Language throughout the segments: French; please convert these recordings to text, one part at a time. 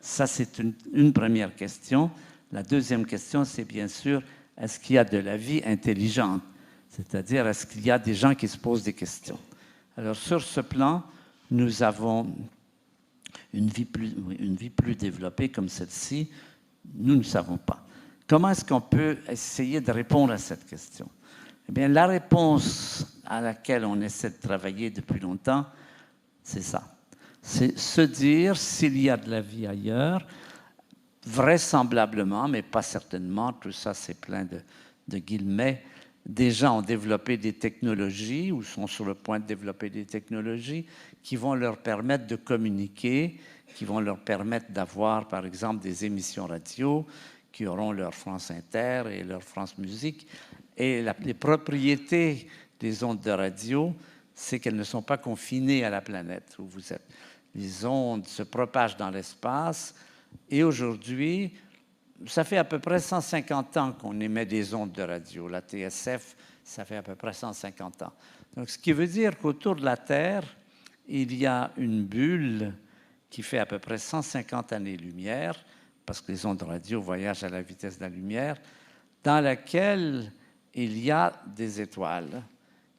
Ça, c'est une première question. La deuxième question, c'est bien sûr, est-ce qu'il y a de la vie intelligente? C'est-à-dire, est-ce qu'il y a des gens qui se posent des questions? Alors, sur ce plan, nous avons une vie plus développée comme celle-ci. Nous ne savons pas. Comment est-ce qu'on peut essayer de répondre à cette question? Eh bien, la réponse à laquelle on essaie de travailler depuis longtemps, c'est ça. C'est se dire s'il y a de la vie ailleurs, vraisemblablement, mais pas certainement, tout ça c'est plein de guillemets, des gens ont développé des technologies ou sont sur le point de développer des technologies qui vont leur permettre de communiquer, qui vont leur permettre d'avoir, par exemple, des émissions radio, qui auront leur France Inter et leur France Musique. Et les propriétés des ondes de radio, c'est qu'elles ne sont pas confinées à la planète où vous êtes. Les ondes se propagent dans l'espace et aujourd'hui, ça fait à peu près 150 ans qu'on émet des ondes de radio. La TSF, ça fait à peu près 150 ans. Donc, ce qui veut dire qu'autour de la Terre, il y a une bulle qui fait à peu près 150 années-lumière, parce que les ondes de radio voyagent à la vitesse de la lumière, dans laquelle il y a des étoiles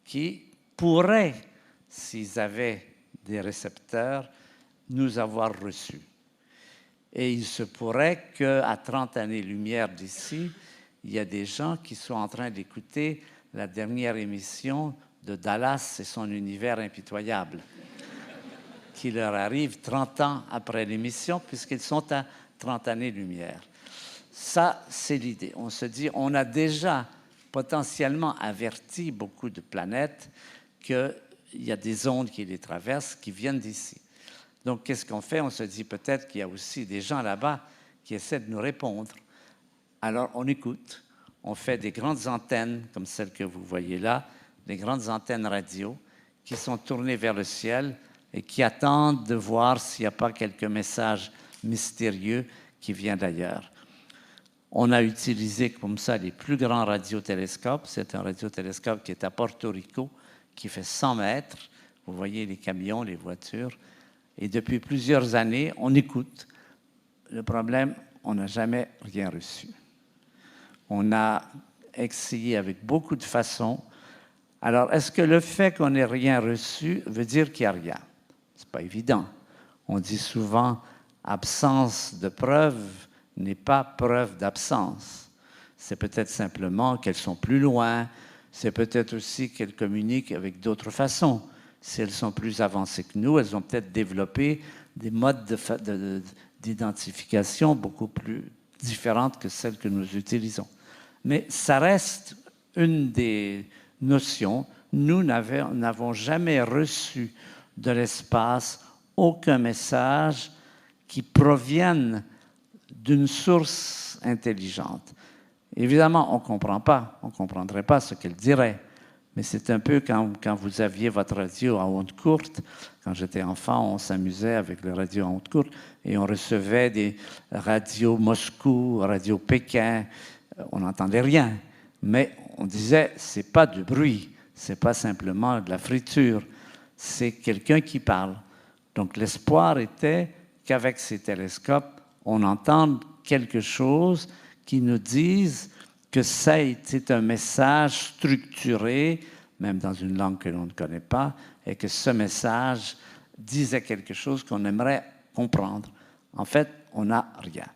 qui pourraient, s'ils avaient des récepteurs, nous avoir reçus. Et il se pourrait qu'à 30 années-lumière d'ici, il y a des gens qui sont en train d'écouter la dernière émission de Dallas et son univers impitoyable, qui leur arrive 30 ans après l'émission, puisqu'ils sont à 30 années-lumière. Ça, c'est l'idée. On se dit, on a déjà potentiellement averti beaucoup de planètes qu'il y a des ondes qui les traversent, qui viennent d'ici. Donc, qu'est-ce qu'on fait? On se dit peut-être qu'il y a aussi des gens là-bas qui essaient de nous répondre. Alors, on écoute. On fait des grandes antennes, comme celles que vous voyez là, des grandes antennes radio qui sont tournées vers le ciel et qui attendent de voir s'il n'y a pas quelques messages mystérieux qui viennent d'ailleurs. On a utilisé comme ça les plus grands radiotélescopes. C'est un radiotélescope qui est à Porto Rico, qui fait 100 mètres. Vous voyez les camions, les voitures. Et depuis plusieurs années, on écoute. Le problème, on n'a jamais rien reçu. On a essayé avec beaucoup de façons. Alors, est-ce que le fait qu'on n'ait rien reçu veut dire qu'il n'y a rien? Ce n'est pas évident. On dit souvent « absence de preuve n'est pas preuve d'absence ». C'est peut-être simplement qu'elles sont plus loin. C'est peut-être aussi qu'elles communiquent avec d'autres façons. Si elles sont plus avancées que nous, elles ont peut-être développé des modes d'identification beaucoup plus différentes que celles que nous utilisons. Mais ça reste une des notions. Nous n'avons jamais reçu de l'espace aucun message qui provienne d'une source intelligente. Évidemment, on ne comprend pas, on ne comprendrait pas ce qu'elle dirait. Mais c'est un peu quand vous aviez votre radio à ondes courtes. Quand j'étais enfant, on s'amusait avec les radios à ondes courtes et on recevait des radios Moscou, radios Pékin. On n'entendait rien. Mais on disait, ce n'est pas du bruit, ce n'est pas simplement de la friture, c'est quelqu'un qui parle. Donc l'espoir était qu'avec ces télescopes, on entende quelque chose qui nous dise que ça a été un message structuré, même dans une langue que l'on ne connaît pas, et que ce message disait quelque chose qu'on aimerait comprendre. En fait, on n'a rien.